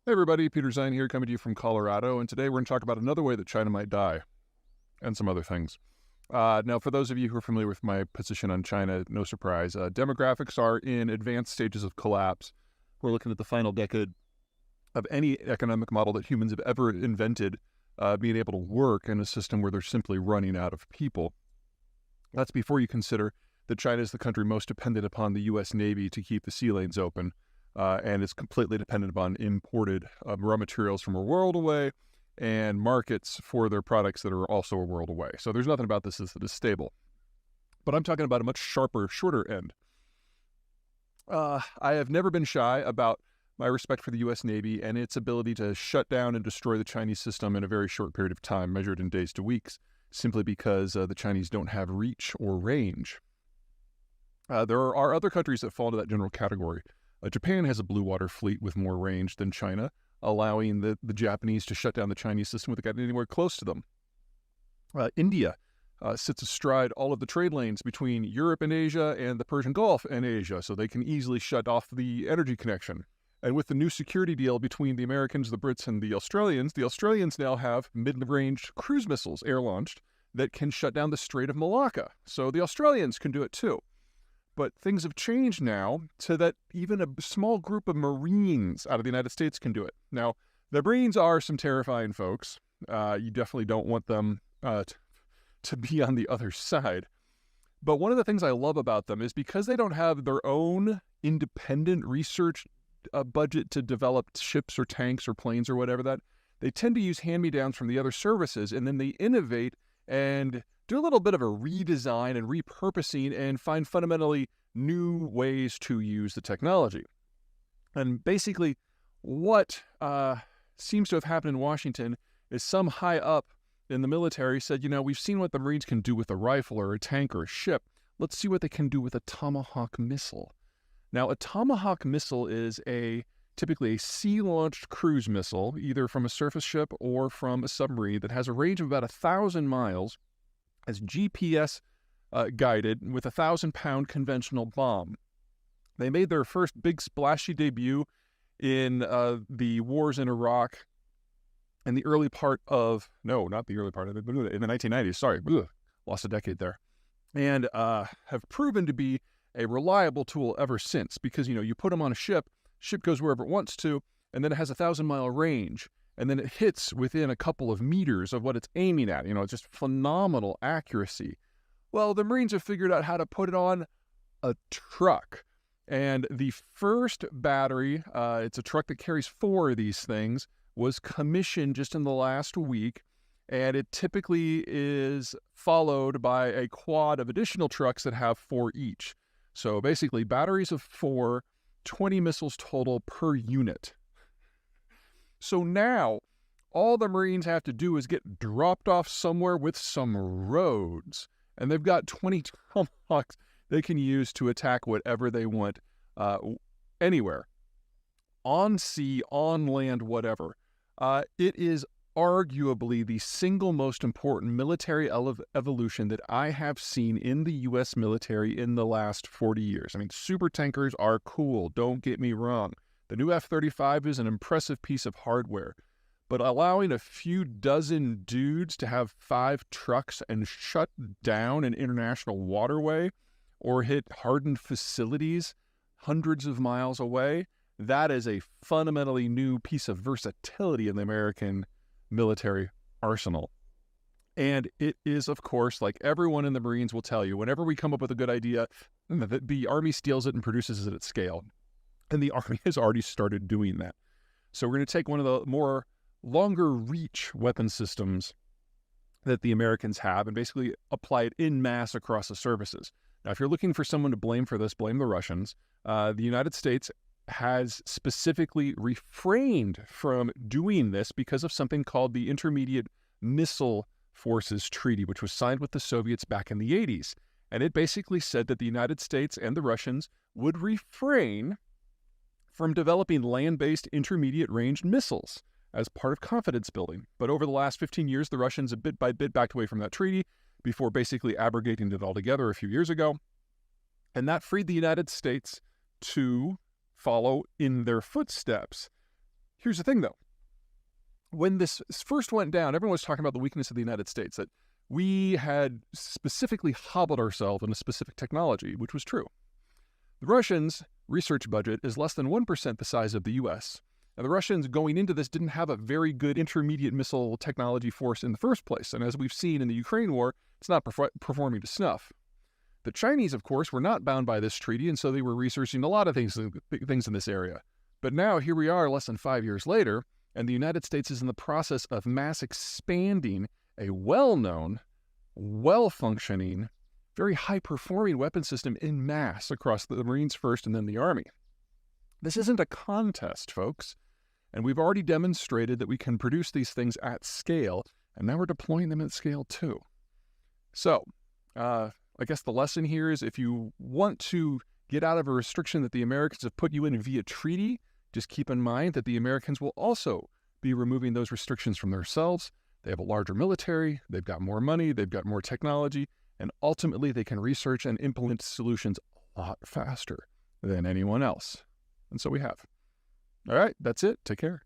Hey everybody, Peter Zeihan here coming to you from Colorado, and today we're going to talk about another way that China might die, and some other things. Now, for those of you who are familiar with my position on China, no surprise, demographics are in advanced stages of collapse. We're looking at the final decade of any economic model that humans have ever invented being able to work in a system where they're simply running out of people. That's before you consider that China is the country most dependent upon the U.S. Navy to keep the sea lanes open. And is completely dependent upon imported raw materials from a world away and markets for their products that are also a world away. So there's nothing about this that is stable. But I'm talking about a much sharper, shorter end. I have never been shy about my respect for the U.S. Navy and its ability to shut down and destroy the Chinese system in a very short period of time, measured in days to weeks, simply because the Chinese don't have reach or range. There are other countries that fall into that general category. Japan has a blue water fleet with more range than China, allowing the Japanese to shut down the Chinese system without getting anywhere close to them. India sits astride all of the trade lanes between Europe and Asia and the Persian Gulf and Asia, so they can easily shut off the energy connection. And with the new security deal between the Americans, the Brits, and the Australians now have mid-range cruise missiles air-launched that can shut down the Strait of Malacca. So the Australians can do it too. But things have changed now so that even a small group of Marines out of the United States can do it. Now, the Marines are some terrifying folks. You definitely don't want them to be on the other side. But one of the things I love about them is because they don't have their own independent research budget to develop ships or tanks or planes or whatever that, they tend to use hand-me-downs from the other services, and then they innovate and do a little bit of a redesign and repurposing and find fundamentally new ways to use the technology. And basically, what seems to have happened in Washington is some high up in the military said, we've seen what the Marines can do with a rifle or a tank or a ship. Let's see what they can do with a Tomahawk missile. Now, a Tomahawk missile is typically a sea-launched cruise missile, either from a surface ship or from a submarine, that has a range of about 1,000 miles, as GPS guided, with a 1,000-pound conventional bomb. They made their first big splashy debut in the wars in Iraq in the early part of, no, not the early part of it, but in the 1990s, sorry, lost a decade there, and have proven to be a reliable tool ever since, because, you put them on a ship goes wherever it wants to, and then it has a 1,000-mile range. And then it hits within a couple of meters of what it's aiming at. It's just phenomenal accuracy. Well, the Marines have figured out how to put it on a truck. And the first battery, it's a truck that carries 4 of these things, was commissioned just in the last week. And it typically is followed by a quad of additional trucks that have 4 each. So basically, batteries of 4, 20 missiles total per unit. So now, all the Marines have to do is get dropped off somewhere with some roads, and they've got 20 Tomahawks they can use to attack whatever they want, anywhere. On sea, on land, whatever. It is arguably the single most important military evolution that I have seen in the U.S. military in the last 40 years. I mean, super tankers are cool, don't get me wrong. The new F-35 is an impressive piece of hardware, but allowing a few dozen dudes to have 5 trucks and shut down an international waterway or hit hardened facilities hundreds of miles away, that is a fundamentally new piece of versatility in the American military arsenal. And it is, of course, like everyone in the Marines will tell you, whenever we come up with a good idea, the Army steals it and produces it at scale. And the Army has already started doing that. So we're going to take one of the more longer reach weapon systems that the Americans have and basically apply it en masse across the services. Now, if you're looking for someone to blame for this, blame the Russians. The United States has specifically refrained from doing this because of something called the Intermediate Missile Forces Treaty, which was signed with the Soviets back in the 80s. And it basically said that the United States and the Russians would refrain from developing land-based intermediate-range missiles as part of confidence building. But over the last 15 years, the Russians have bit by bit backed away from that treaty before basically abrogating it altogether a few years ago. And that freed the United States to follow in their footsteps. Here's the thing, though. When this first went down, everyone was talking about the weakness of the United States, that we had specifically hobbled ourselves in a specific technology, which was true. The Russians' research budget is less than 1% the size of the U.S., and the Russians going into this didn't have a very good intermediate missile technology force in the first place, and as we've seen in the Ukraine war, it's not performing to snuff. The Chinese, of course, were not bound by this treaty, and so they were researching a lot of things in this area. But now, here we are less than 5 years later, and the United States is in the process of mass expanding a well-known, well-functioning, very high-performing weapon system in mass across the Marines first and then the Army. This isn't a contest, folks, and we've already demonstrated that we can produce these things at scale, and now we're deploying them at scale too. So, I guess the lesson here is if you want to get out of a restriction that the Americans have put you in via treaty, just keep in mind that the Americans will also be removing those restrictions from themselves. They have a larger military, they've got more money, they've got more technology, and ultimately they can research and implement solutions a lot faster than anyone else. And so we have. All right, that's it. Take care.